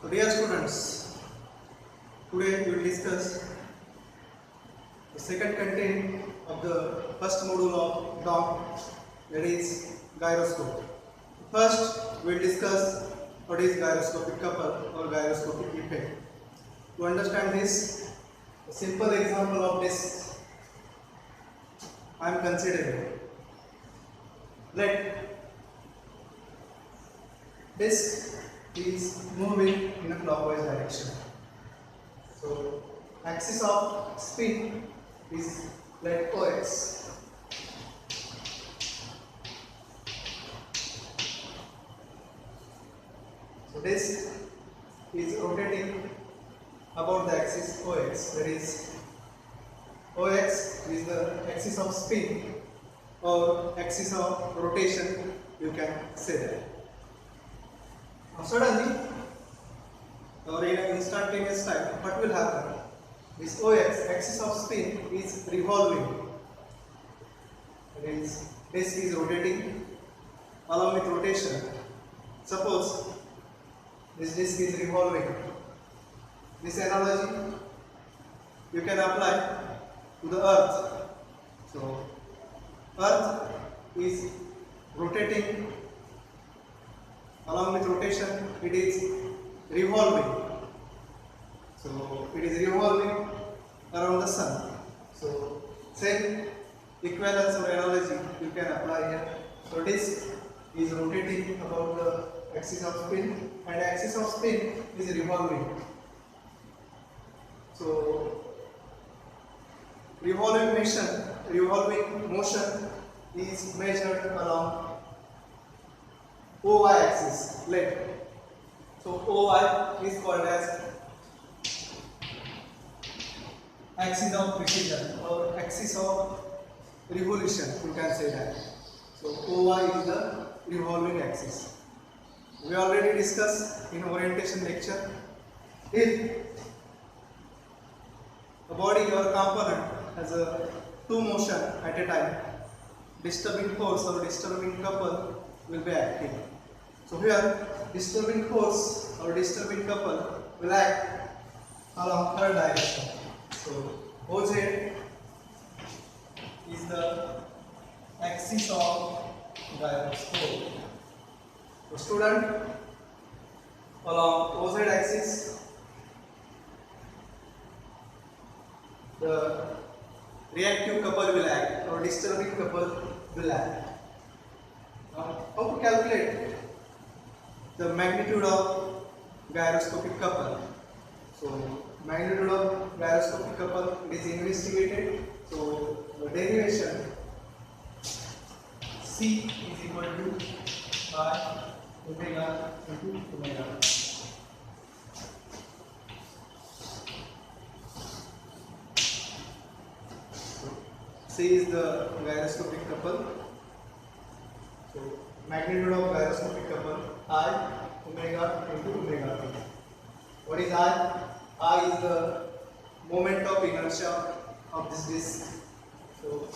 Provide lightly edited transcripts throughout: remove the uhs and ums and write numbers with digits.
So dear students, today we will discuss the second content of the first module of DOM, that is gyroscope. First we will discuss what is gyroscopic couple or gyroscopic effect. To understand this, a simple example of this I am considering. Let disk is moving in a clockwise direction. So axis of spin is let OX. So disk is rotating about the axis OX. That is, OX is the axis of spin or axis of rotation, you can say that. Now suddenly, or in an instantaneous time, what will happen? This OX, axis of spin, is revolving. That is, disk is rotating. Along with rotation, suppose this disk is revolving. This analogy you can apply to the earth. So earth is rotating. Along with rotation, it is revolving. So it is revolving around the sun. So same equivalence or analogy you can apply here. So disk is rotating about the axis of spin and axis of spin is revolving. So revolving motion is measured along OY axis, let. So OY is called as axis of precision or axis of revolution, you can say that. So OY is the revolving axis. We already discussed in orientation lecture, if a body or component has a two motion at a time, disturbing force or disturbing couple will be acting. So here, disturbing force or disturbing couple will act along third direction. So OZ is the axis of gyroscope. So student, along OZ axis, the reactive couple will act or disturbing couple will act. Now, how to calculate the magnitude of gyroscopic couple? So magnitude of gyroscopic couple is investigated. So the derivation C is equal to by omega into omega. C is the gyroscopic couple. So magnitude of gyroscopic couple I omega into omega t. What is I? I is the moment of inertia of this disk. So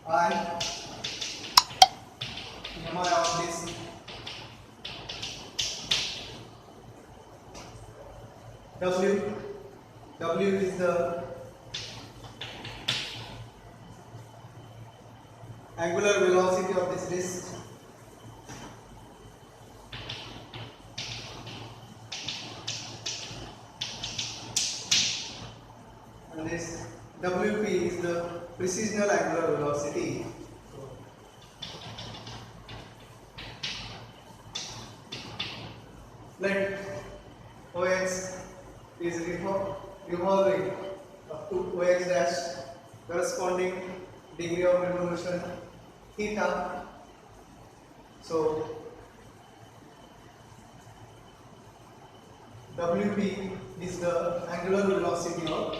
I mi of this W is the angular velocity of this disk. And this WP is the precisional angular velocity. Let OX is revolving up to OX dash, corresponding degree of revolution theta. So WP is the angular velocity of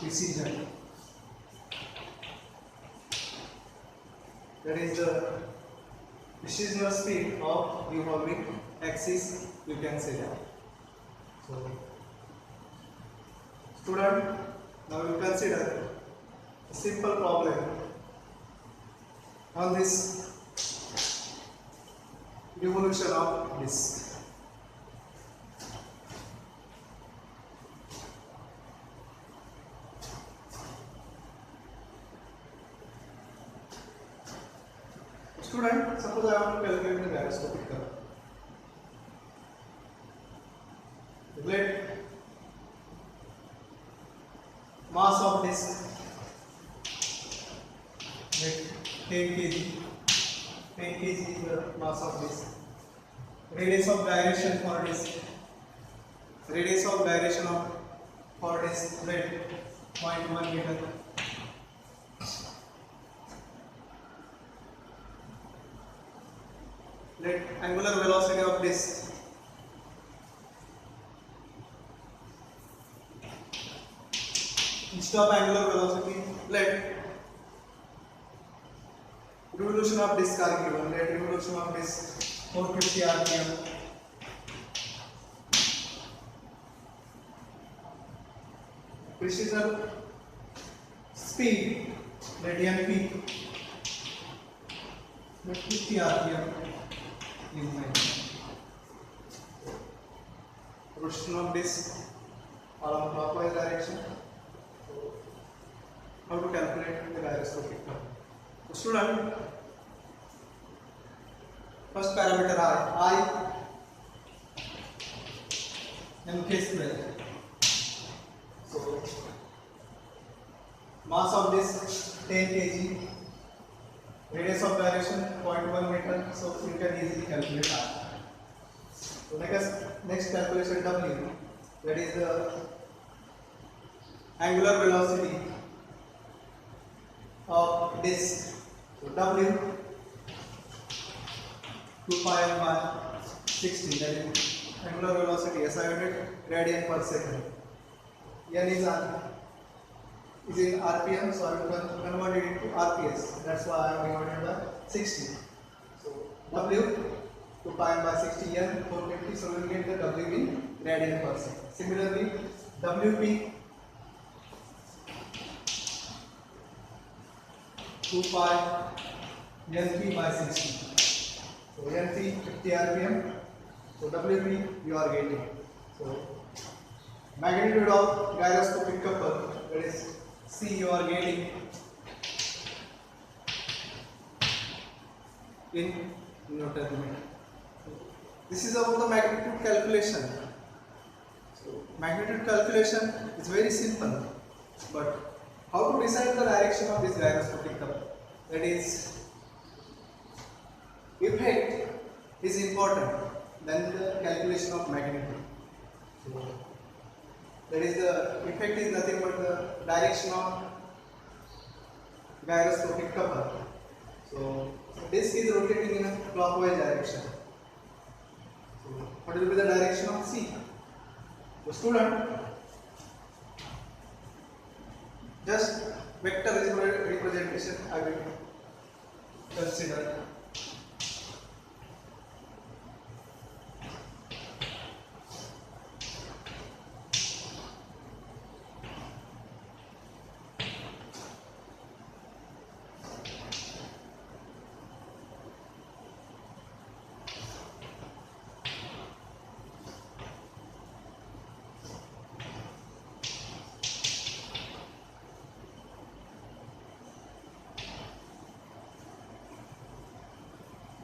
precision. That is the precisional speed of revolving axis, you can say that. So student, now you consider a simple problem on this revolution of disk. Student, suppose I want to calculate the gyroscopic curve. Let mass of disk, let 10 kg. 10 kg is the mass of disk. Radius of gyration for disk. Radius of gyration of for disk, let 0.1 meter. Let angular velocity of disk. Instead of angular velocity, let revolution of disk are given. Let revolution of disk 450 rpm. Precision speed, let np, let 50 rpm is mentioned. Rotation of disk along clockwise direction. How to calculate the gyroscopic curve? So student, first parameter I mk square. So mass of disk 10 kg, radius of gyration 0.1 meter. So you can easily calculate R. So next calculation W, that is the angular velocity of disk. So W 2 pi m by 60, that is angular velocity SI unit radian per second. N is in RPM, so I will convert it into RPS. That's why I am divided by 60. So W 2 pi m by 60, N 450. So we will get the W in radian per second. Similarly, WP 2 pi NP by 60. So NP 50 rpm. So WP you are getting. So magnitude of gyroscopic couple, that is C, you are getting in Newton meter. This is about the magnitude calculation. So magnitude calculation is very simple, but how to decide the direction of this gyroscopic couple? That is, effect is important than the calculation of magnitude. So, that is, the effect is nothing but the direction of gyroscopic couple. So disk is rotating in a clockwise direction. So what will be the direction of C? So student, just vector representation I will consider.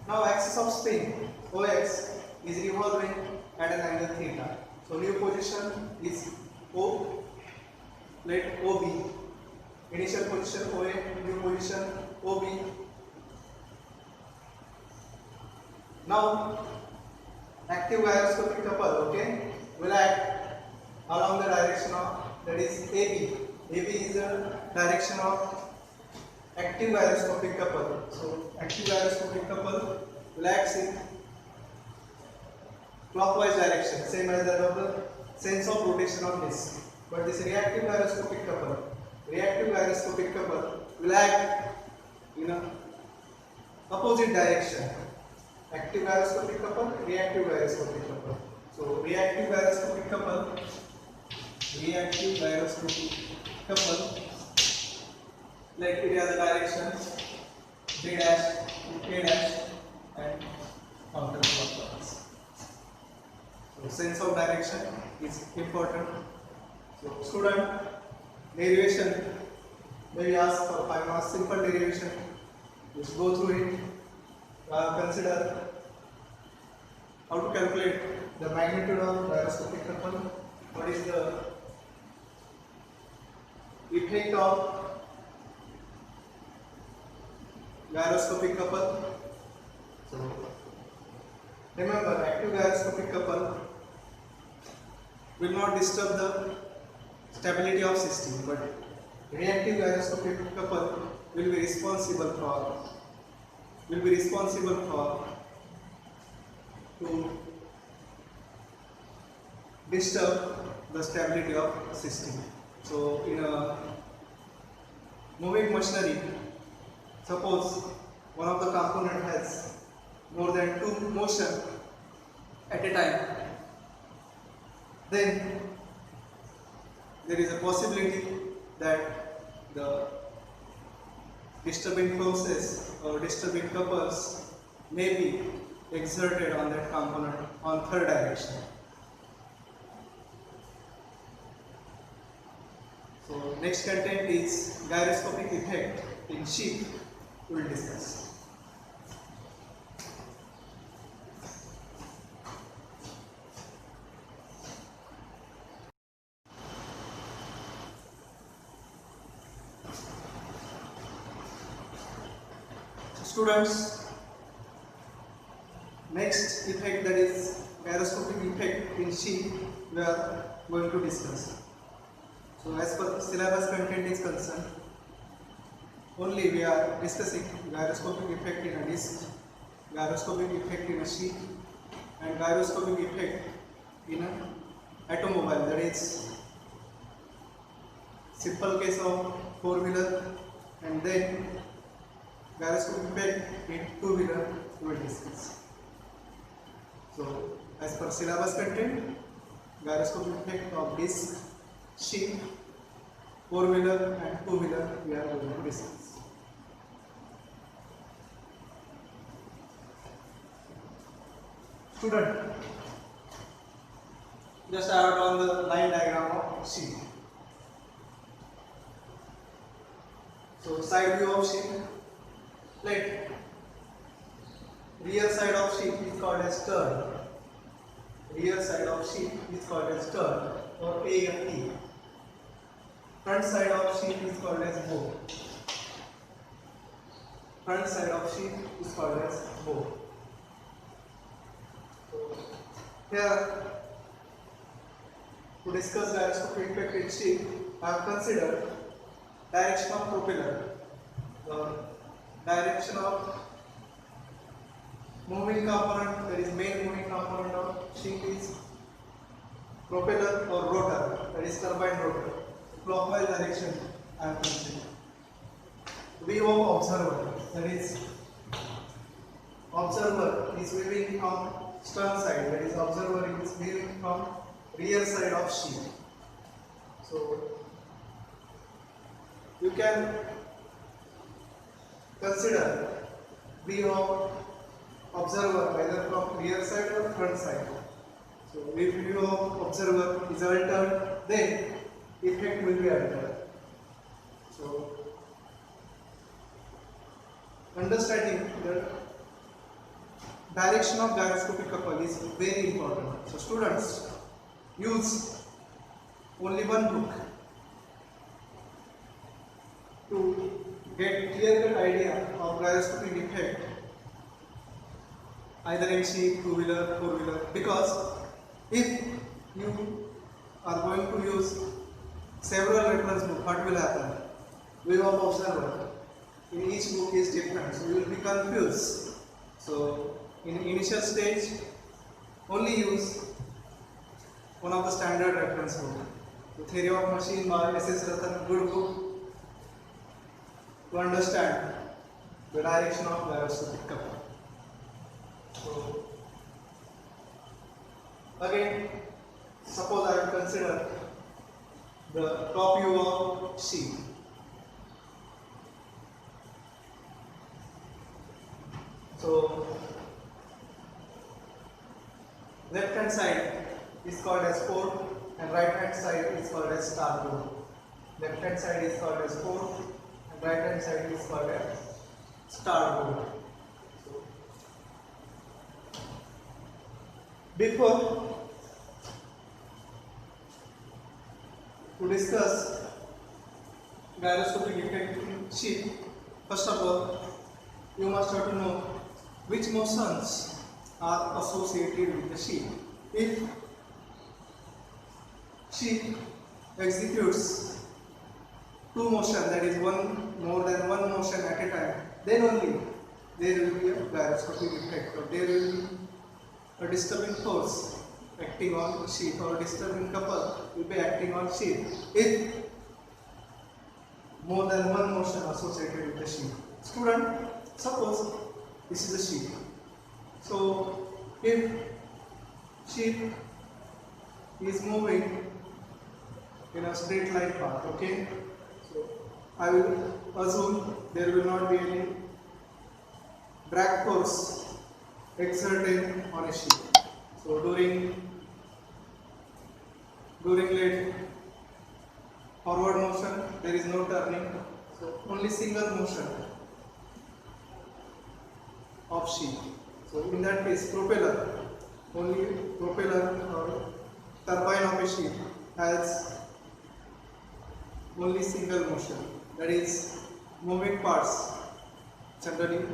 Now axis of spin OX is revolving at an angle theta. So new position is O, let OB. Initial position OA, new position OB. Now active gyroscopic couple, okay, will act along the direction of, that is AB. AB is the direction of active gyroscopic couple. So active gyroscopic couple will act in clockwise direction, same as that of the sense of rotation of disk. But this reactive gyroscopic couple will act in a opposite direction. Active gyroscopic couple, reactive gyroscopic couple. So reactive gyroscopic couple, like it has a direction D dash, A dash, and counterclockwise. So sense of direction is important. So student, derivation, maybe ask for 5 marks, simple derivation, just go through it. consider how to calculate the magnitude of gyroscopic couple. What is the effect of gyroscopic couple? So remember, active gyroscopic couple will not disturb the stability of system, but reactive gyroscopic couple will be responsible for to disturb the stability of system. So in a moving machinery, suppose one of the component has more than two motion at a time, then there is a possibility that the disturbing forces or disturbing couples may be exerted on that component on third direction. So next content is gyroscopic effect in sheep. We will discuss. Students, next effect, that is gyroscopic effect in sheep, we are going to discuss. So as per syllabus content is concerned, only we are discussing gyroscopic effect in a disc, gyroscopic effect in a sheep, and gyroscopic effect in an automobile, that is simple case of four-wheeler, and then gyroscopic effect in two-wheeler we will discuss. So as per syllabus content, gyroscopic effect of disc, sheep, four-wheeler and two-wheeler we are going to discuss. Student, just I have drawn the line diagram of sheep. So side view of sheep. Let rear side of sheep is called as turn. Rear side of sheep is called as turn or AFT. Front side of sheep is called as bow. Front side of sheep is called as bow. So here to discuss gyroscopic effect in sheep, I have considered direction of propeller. Direction of moving component, that is main moving component of sheep is propeller or rotor, that is turbine rotor. Clockwise direction I am considering. View of observer, that is observer is viewing from stern side, that is observer is viewing from rear side of sheep. So you can consider view of observer either from rear side or front side. So if view of observer is altered, then effect will be altered. So understanding the direction of gyroscopic couple is very important. So students, use only one book to get clear-cut idea of gyroscopic effect either in sheep, two-wheeler, four-wheeler, because if you are going to use several reference books, what will happen? View of observer in each book is different, so you will be confused. So in initial stage, only use one of the standard reference book. The Theory of Machine by S.S. Rathan, good book to understand the direction of gyroscopic couple. So again, suppose I will consider the top view of sheep. So left hand side is called as port and right hand side is called as starboard. Left hand side is called as port and right hand side is called as starboard. So Before to discuss gyroscopic effect in sheep, first of all, you must have to know which motions are associated with the sheep. If sheep executes two motion, that is more than one motion at a time, then only there will be a gyroscopic effect, or there will be a disturbing force acting on sheep, or disturbing couple will be acting on sheep if more than one motion associated with the sheep. Student, suppose this is a sheep. So if sheep is moving in a straight line path, okay, so I will assume there will not be any drag force exerted on a sheep. So during late forward motion there is no turning, so only single motion of sheep. So in that case, only propeller or turbine of a sheep has only single motion, that is moving parts, generally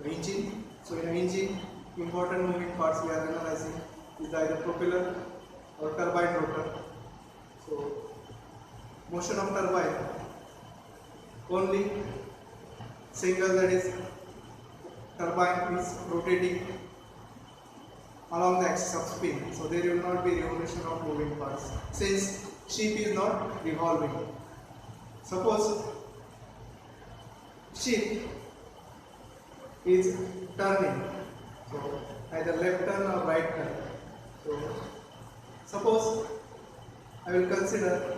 engine. So in an engine, important moving parts we are analyzing is either propeller or turbine rotor. So motion of turbine, only single, that is turbine is rotating along the axis of spin, so there will not be revolution of moving parts since sheep is not revolving. Suppose sheep is turning, so either left turn or right turn. So suppose I will consider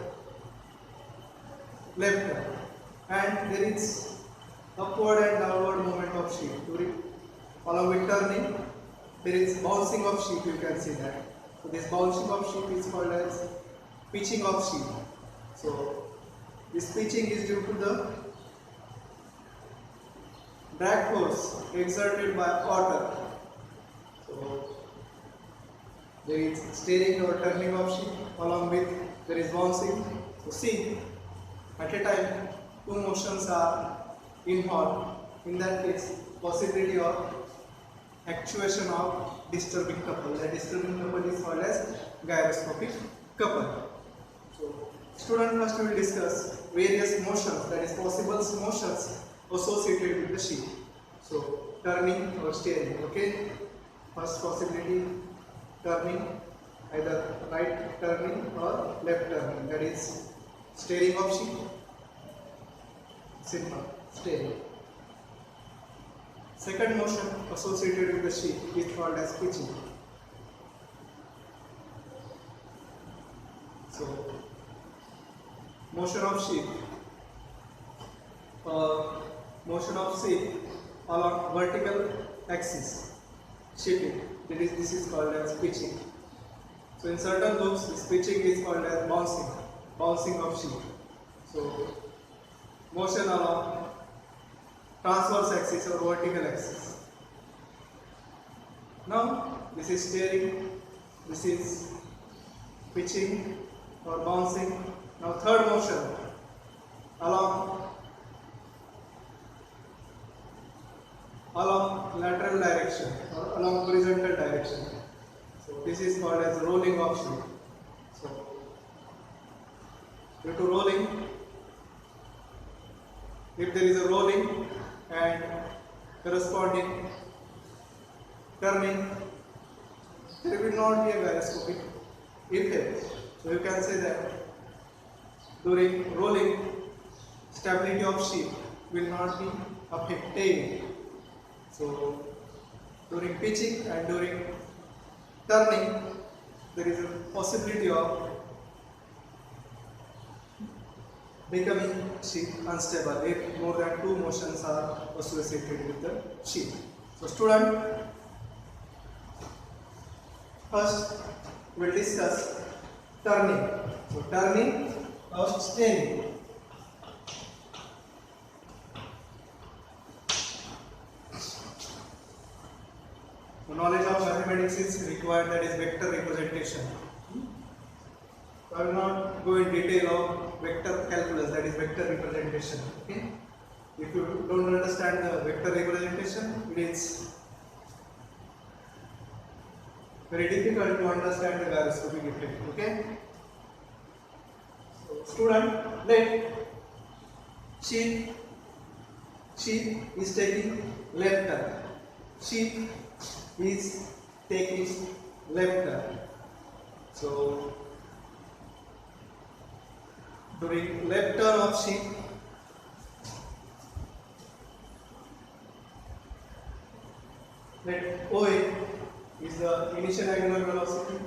left turn, and there is upward and downward movement of sheep. Along with turning, there is bouncing of sheep, you can see that. So this bouncing of sheep is called as pitching of sheep. So this pitching is due to the drag force exerted by water. So there is steering or turning of sheep, along with there is bouncing. So see, at a time two motions are involved. In that case, possibility of actuation of disturbing couple. The disturbing couple is called as gyroscopic couple. So student, first we will discuss various motions, that is possible motions associated with the sheep. So turning or steering, okay. First possibility, turning, either right turning or left turning, that is steering of sheep. Simple, steering. Second motion associated with the sheep is called as pitching. So motion of sheep along vertical axis, shifting, this is called as pitching. So in certain loops, this pitching is called as bouncing of sheep. So motion along transverse axis or vertical axis. Now this is steering, this is pitching or bouncing. Now third motion along lateral direction or along horizontal direction. So this is called as rolling of sheep. So due to rolling, if there is a rolling and corresponding turning, there will not be a gyroscopic effect. So you can say that during rolling, stability of sheep will not be affected. So during pitching and during turning, there is a possibility of becoming sheep unstable if more than two motions are associated with the sheep. So student, first we will discuss turning. So turning or steering. So knowledge of mathematics mathematics is required, that is vector representation. I will not go in detail of vector calculus, that is vector representation. Okay? If you don't understand the vector representation, it is very difficult to understand the gyroscopic effect. Okay? So, student, let sheep is taking left turn. Sheep is taking left turn. So, during left turn of sheep, let OA is the initial angular velocity.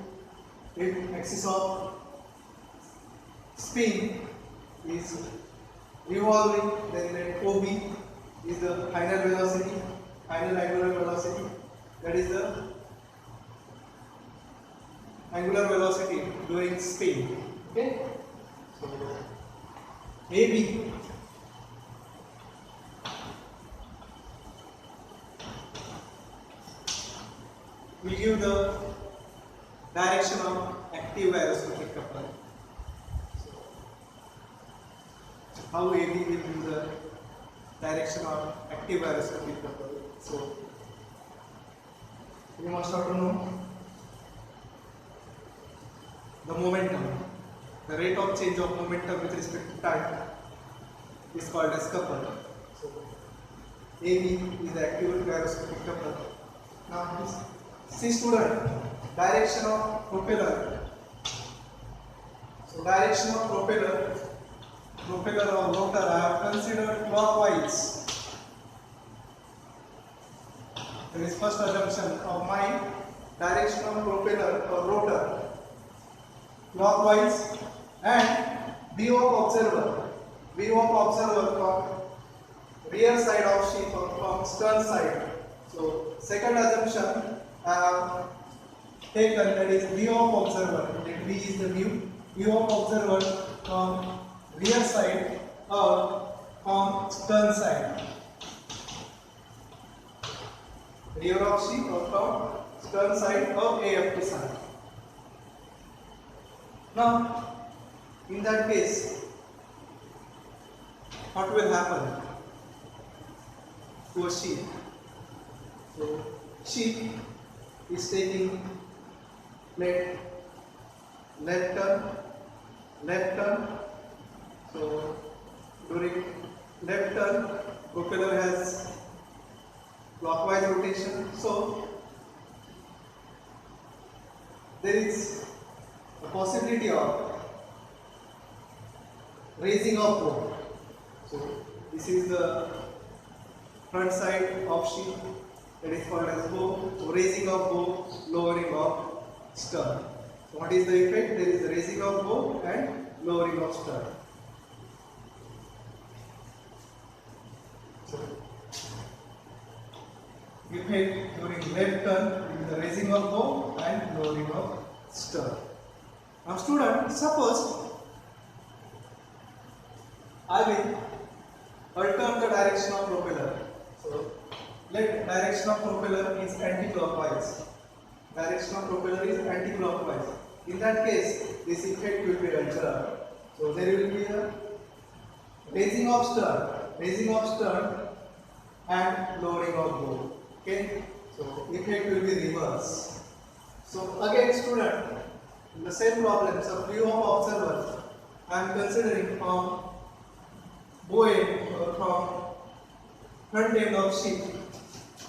If axis of spin is revolving, then let OB is the final velocity, final angular velocity. That is the angular velocity during spin. Okay. So AB will give the direction of active gyroscopic coupler. So, how AB will give the direction of active gyroscopic coupler? So, you must have to know the momentum. The rate of change of momentum with respect to time is called as couple. So, AB is the active gyroscopic coupler. Now, see student, direction of propeller. So, direction of propeller or rotor I have considered clockwise. There is first assumption of my direction of propeller or rotor clockwise, and view of observer from rear side of ship or from stern side. So second assumption I have taken, that is view of observer. Let V is the view of observer from rear side or from stern side. Rear of ship or from stern side of AFT side. Now, in that case, what will happen to a ship? So, ship is taking left turn. So, during left turn, propeller has clockwise rotation. So, there is a possibility of raising of bow. So this is the front side of ship, that is called as bow. So raising of bow, lowering of stern. So what is the effect? There is the raising of bow and lowering of stern. So effect during left turn is the raising of bow and lowering of stern. Now student, suppose I will alter the direction of propeller. So let direction of propeller is anti-clockwise. Direction of propeller is anti-clockwise. In that case, this effect will be altered. So there will be a raising of stern and lowering of bow. Okay? So effect will be reverse. So again student, in the same problem, so view of observer, I am considering from bow end or from front end of ship,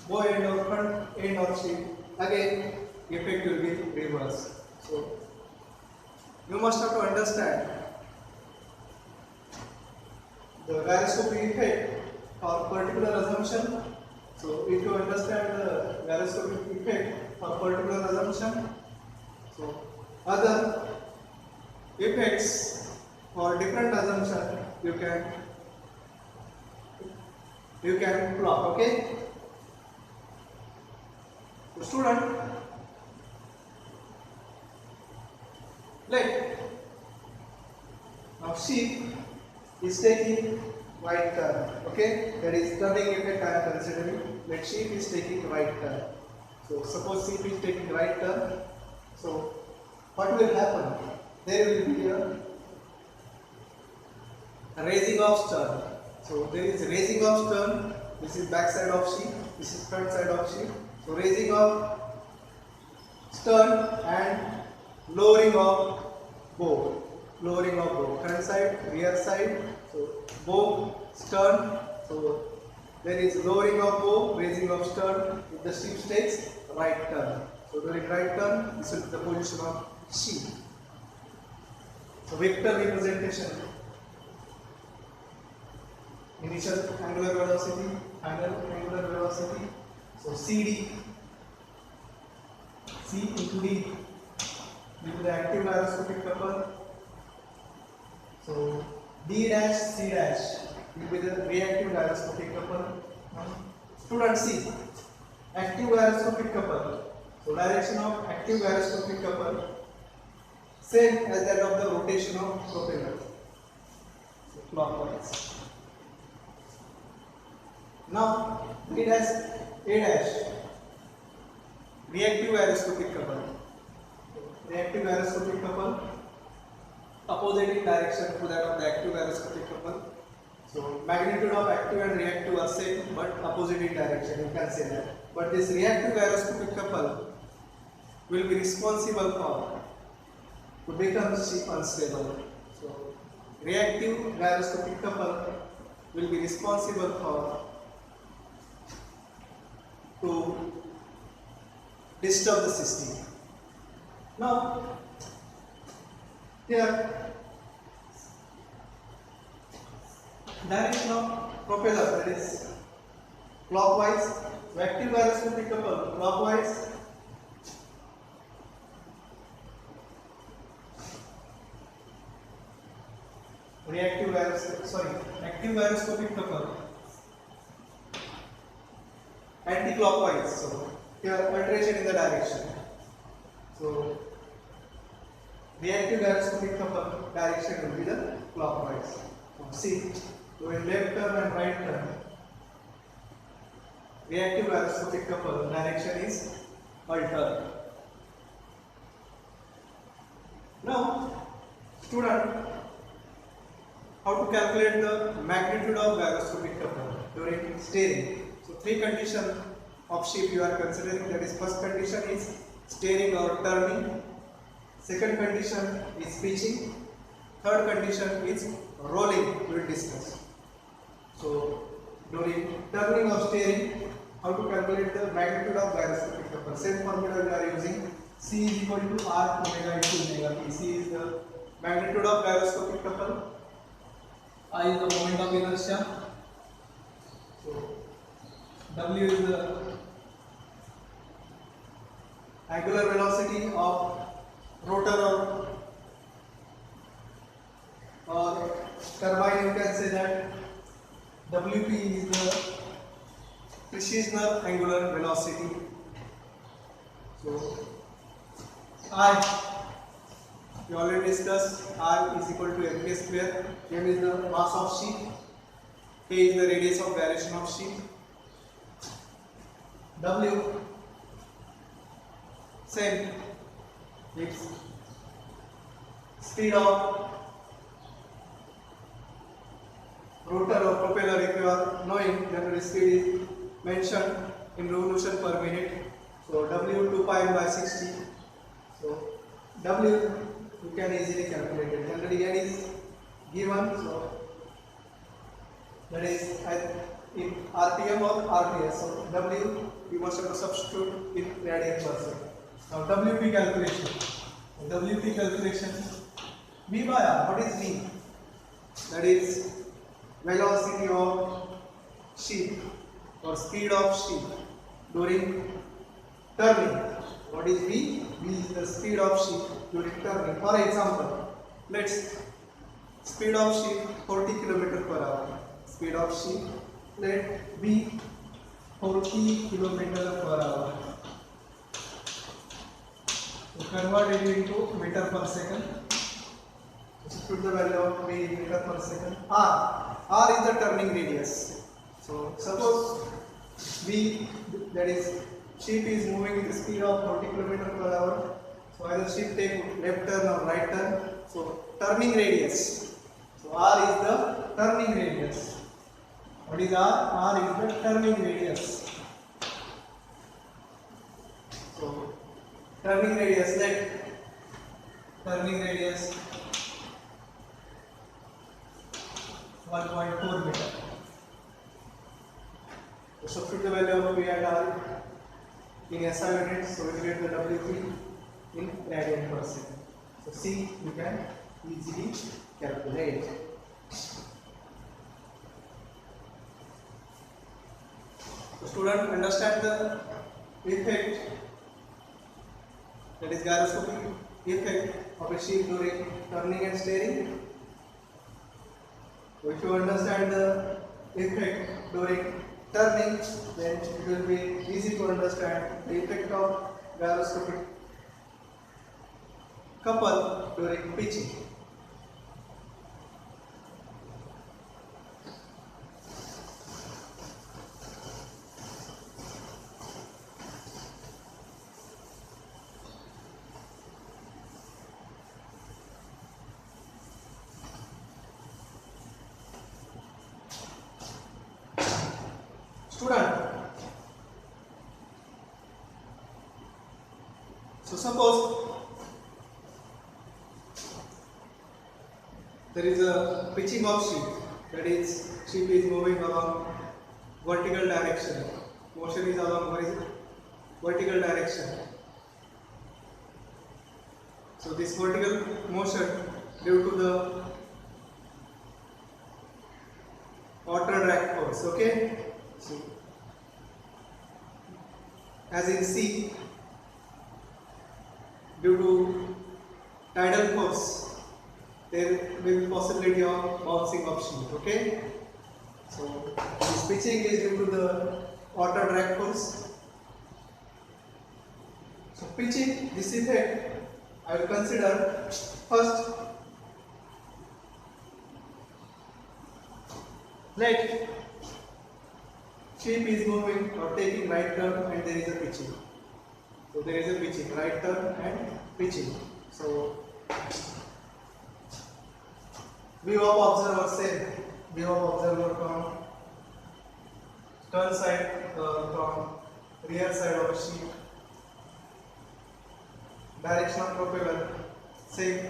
bow end or front end of ship, again effect will be reversed. So you must have to understand the gyroscopic effect for particular assumption. So if you understand the gyroscopic effect for particular assumption, so other effects for different assumption you can plot. Okay. So student, let now sheep is taking right turn. Okay, that is turning effect I am considering. Let sheep is taking right turn. So suppose ship is taking right turn. So what will happen? There will be a raising of stern. So there is raising of stern. This is back side of ship. This is front side of ship. So raising of stern and lowering of bow. Lowering of bow. Front side, rear side. So bow, stern. So there is lowering of bow, raising of stern. If the ship takes right turn. So during right turn, this will be the position of ship. So vector representation. Initial angular velocity, final angular velocity. So CD, C into D will be the active gyroscopic couple. So D dash C dash will be the reactive gyroscopic couple. Student C, active gyroscopic couple. So direction of active gyroscopic couple same as that of the rotation of propeller. So clockwise. Now it has A dash, reactive gyroscopic couple. Reactive gyroscopic couple opposite in direction to that of the active gyroscopic couple. So magnitude of active and reactive are same but opposite in direction, you can say that. But this reactive gyroscopic couple will be responsible for to become ship unstable. So reactive gyroscopic couple will be responsible for to disturb the system. Now, here direction of propeller, that is clockwise. So active gyroscopic couple clockwise. Active gyroscopic couple anti-clockwise. So here alteration in the direction. So reactive gyroscopic couple direction will be the clockwise. See, so in left turn and right turn, reactive gyroscopic couple direction is altered. Now, student, how to calculate the magnitude of gyroscopic couple during steering? So three conditions of ship you are considering. That is, first condition is steering or turning. Second condition is pitching. Third condition is rolling. We will discuss. So during turning or steering, how to calculate the magnitude of gyroscopic couple? Same formula we are using. C is equal to R omega into omega P. C is the magnitude of gyroscopic couple. I is the moment of inertia. So W is the angular velocity of rotor or turbine. You can say that WP is the precessional angular velocity. So I, we already discussed, R is equal to mk square. M is the mass of ship. K is the radius of gyration of ship. W, same, it's speed of rotor or propeller. If you are knowing, general speed is mentioned in revolution per minute. So W 2 pi by 60. So W you can easily calculate it. Generally N is given, so that is in RPM or RPS. So W you must have to substitute in radian per second. Now WP calculation. WP calculation. V by R. What is V? That is velocity of ship or speed of ship during turning. What is V? V is the speed of ship during turning. For example, let's speed of ship 40 km per hour. Speed of ship, let be 40 km per hour. So convert it into meter per second. Put the value of V in meter per second. R is the turning radius. So suppose V, that is ship is moving with the speed of 20 km per hour. So either ship take left turn or right turn. So turning radius. So R is the turning radius. What is R? R is the turning radius. So turning radius, let turning radius 1.4 meter. So substitute the value of P and R in SI units, so we get the W3 in radian per second. So C you can easily calculate. So student, understand the effect, that is gyroscopic effect of a ship during turning and steering. So if you understand the effect during turning, then it will be easy to understand the effect of gyroscopic couple during pitching. Student, so suppose there is a pitching of ship, that is ship is moving along vertical direction, motion is along vertical direction. So this vertical motion due to the water drag force, okay? So as in sea, due to tidal force, there will be possibility of bouncing of ship, okay? So this pitching is due to the water drag force. So pitching, this effect I will consider first. Let ship is moving or taking right turn and there is a pitching. So there is a pitching, right turn and pitching. So view of observer, same view of observer from stern side, from rear side of ship. Direction of propeller, same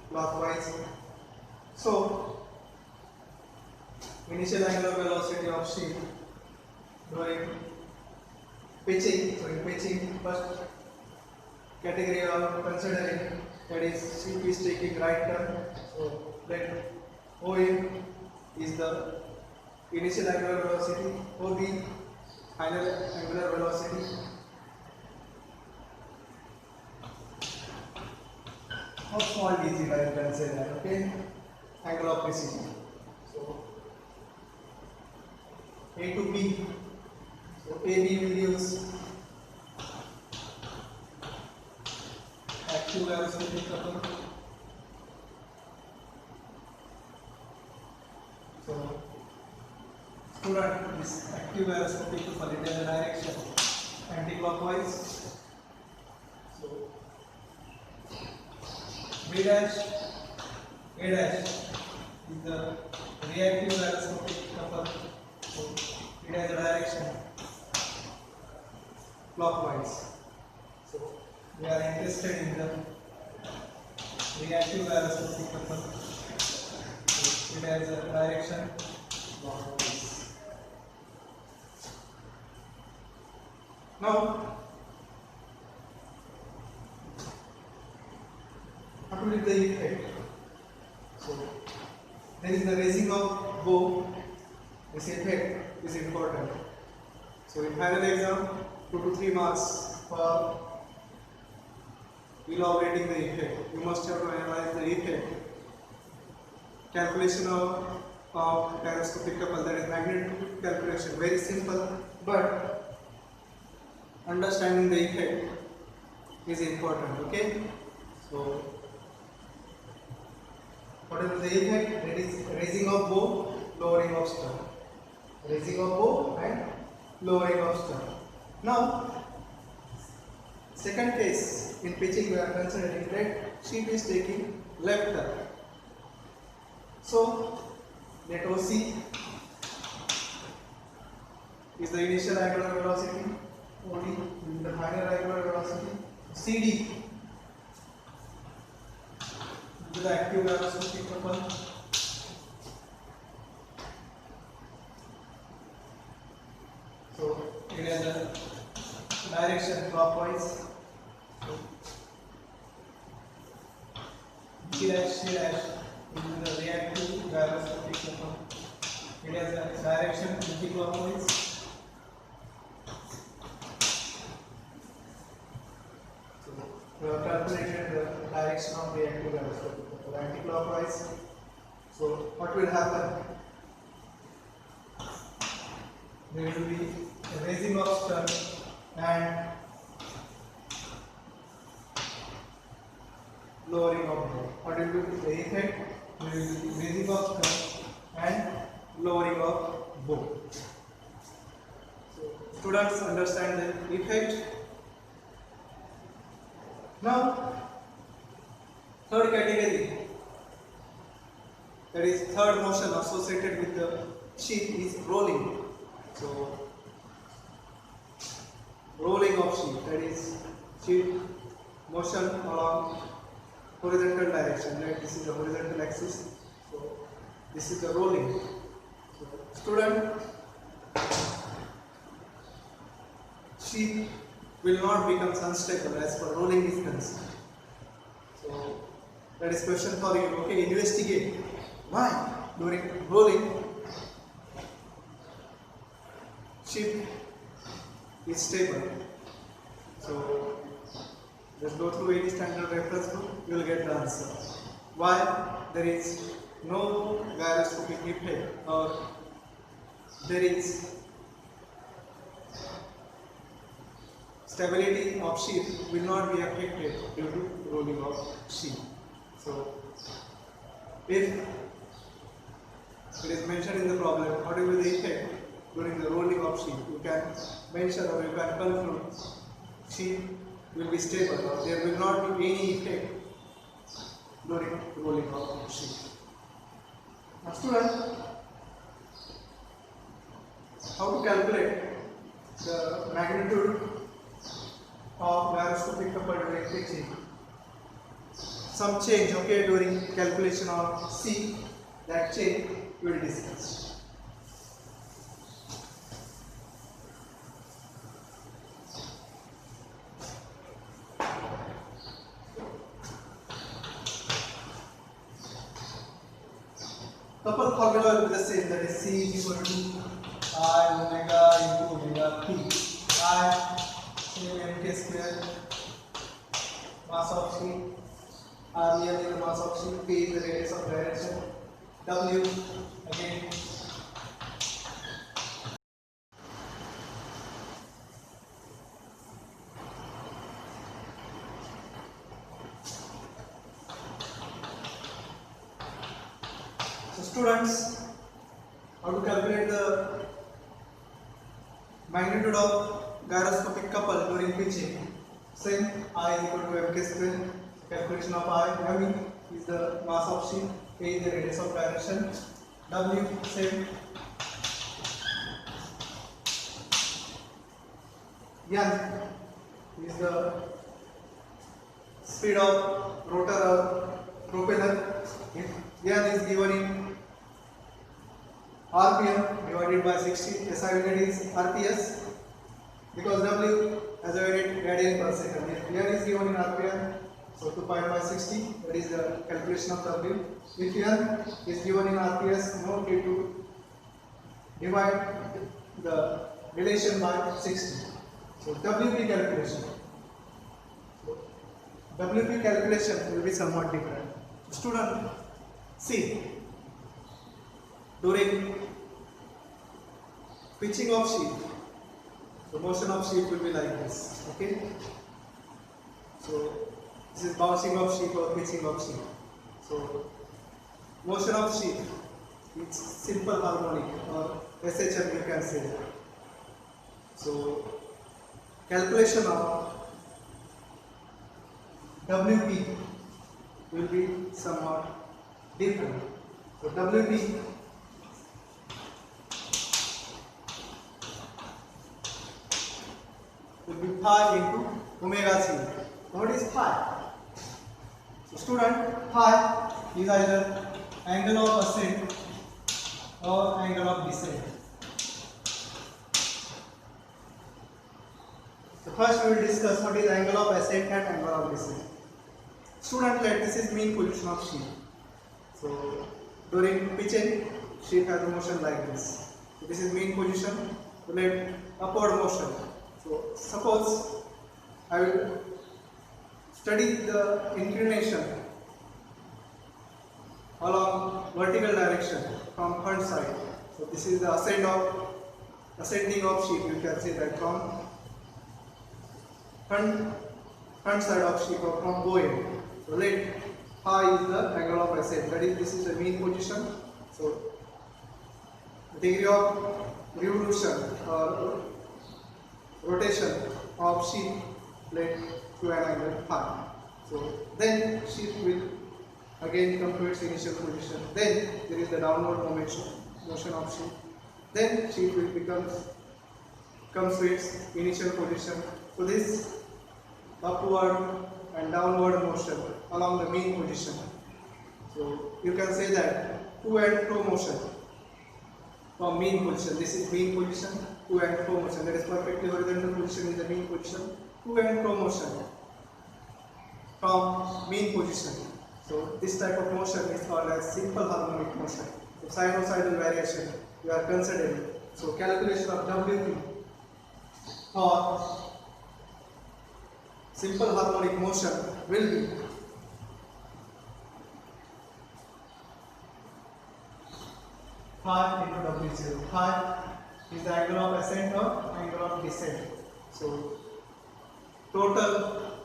clockwise. So initial angular velocity of ship during pitching. So in pitching, first category of considering, that is ship is taking right turn. So let OM is the initial angular velocity, OB final angular velocity. How small dz, I can say that, okay? Angle of precision. So A to B. So AB will use active gyroscopic couple. So student, this active gyroscopic couple, it has a direction anti-clockwise. So B dash, A dash is the reactive gyroscopic couple. So it has a direction clockwise. So we are interested in the reactive gyroscopic couple. So it has a direction clockwise. Now, what will be the effect? So there is the raising of bow. This effect is important. So in final exam, 2 to 3 marks for elaborating the effect. You must have to analyze the effect. Calculation of gyroscopic couple, that is magnitude calculation, very simple, but understanding the effect is important, okay? So what is the effect? That is raising of bow, lowering of stern. Raising of bow and lowering of stern. Now Second case, in pitching we are considering that sheep is taking left turn. So let OC is the initial angular velocity, OD is the final angular velocity, CD is the active gyroscopic couple. So it has a direction clockwise. C dash is the reactive gyroscopic couple. It has a direction anti-clockwise. We have calculated the direction of the active gyroscopic couple anti-clockwise. So what will happen? There will be a raising of stern and lowering of bow. What will be the effect? There will be raising of stern and lowering of bow. So students understand the effect. Now, third category, that is third motion associated with the sheep, is rolling. So, rolling of sheep, that is sheep motion along horizontal direction, right? This is the horizontal axis. So, this is the rolling. So, student, sheep will not become unstable as per rolling is concerned. So that is question for you. Okay, investigate why during rolling sheep is stable. So just go through any standard reference book, you will get the answer. Why there is no gyroscopic effect, or there is stability of sheep will not be affected due to rolling of sheep. So, if it is mentioned in the problem, what will be the effect during the rolling of sheep? You can mention or you can conclude sheep will be stable, or there will not be any effect during rolling of sheep. Now, student, how to calculate the magnitude of gyroscopic couple during pitching? Some change, okay, during calculation of C, that change we will discuss. Couple formula will be the same, that is C is equal to I omega into omega P. I mk square mass of sheep, R is the mass of sheep, P is the radius of direction, W again so students, how to calculate the magnitude of gyroscopic couple during pitching? Same, I is equal to mk square. Calculation of I, M is the mass of sheep, A is the radius of direction, W same, N is the speed of rotor or propeller. N is given in RPM divided by 60. SI unit is RPS because W has a unit radian per second. If N is given in RPM, so 2.5 by 60, that is the calculation of W. If N is given in RPS, no need to divide the relation by 60. So WP calculation. So WP calculation will be somewhat different. Student, see, during pitching of sheep, the motion of sheep will be like this. Okay. So this is bouncing of sheep or pitching of sheep. So motion of sheep, it's simple harmonic or SHM you can say. So calculation of WP will be somewhat different. So WP will be pi into omega c. What is pi? So student, pi is either angle of ascent or angle of descent. So first we will discuss what is angle of ascent and angle of descent. Student, let this is mean position of sheet. So during pitching, sheet has a motion like this. So this is mean position. So let upward motion. So suppose I will study the inclination along vertical direction from front side. So this is the ascending of sheet. You can say that from front side of sheet or from going. So let pi is the angle of ascent. That is, this is the mean position. So degree of revolution or rotation of sheet let to an angle pi. So then sheet will again come to its initial position. Then there is the downward motion of sheet. Then sheet will comes to its initial position. So this upward and downward motion along the mean position. So you can say that to and fro motion from mean position. This is mean position, to and fro motion. That is perfectly horizontal position is the mean position. To and fro motion from mean position. So this type of motion is called as simple harmonic motion. So sinusoidal variation we are considering. So calculation of WP or simple harmonic motion will be pi into W0. Pi is the angle of ascent or angle of descent. So total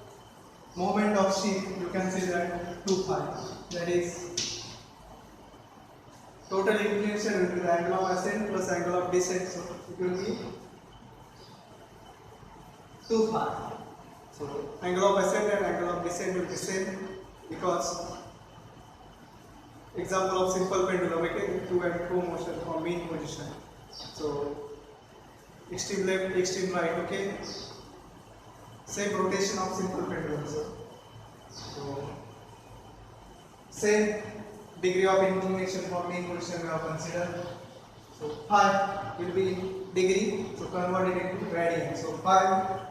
moment of sheet, you can say that 2 pi. That is total inclination will be the angle of ascent plus angle of descent. So it will be 2 pi. So angle of ascent and angle of descent will be same because example of simple pendulum, okay, to and fro motion from mean position. So extreme left, extreme right, okay. Same rotation of simple pendulum. So same degree of inclination from mean position we have considered. So pi will be degree, so convert it into radian. So pi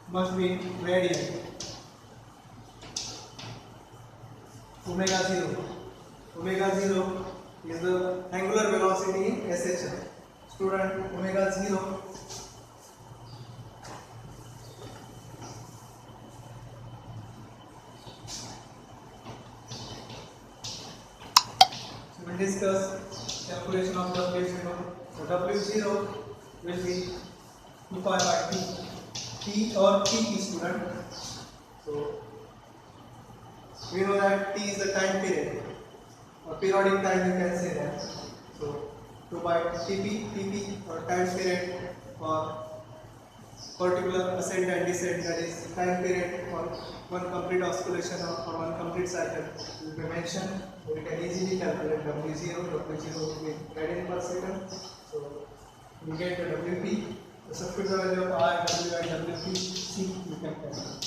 must be radian. Omega 0. Omega 0 is the angular velocity in SHM. Student, omega 0 so we'll discuss calculation of W0. So W0 will be 2 pi by T. T or TP, student. So we know that T is the time period or periodic time, you can say that. So 2 by TP or time period for particular ascent and descent, that is time period for one complete oscillation or for one complete cycle will be mentioned. So we can easily calculate W0 will be radian per second. So we get the WP. The substitute the value of R, W and WP, C you can calculate.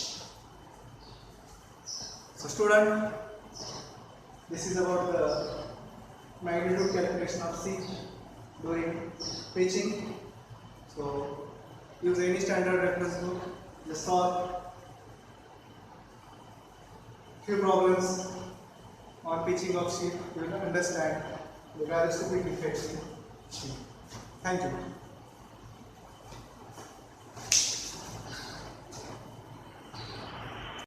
So student, this is about the magnitude calculation of C during pitching. So use any standard reference book, just solve few problems on pitching of sheet, you will understand the various effects in sheet. Thank you.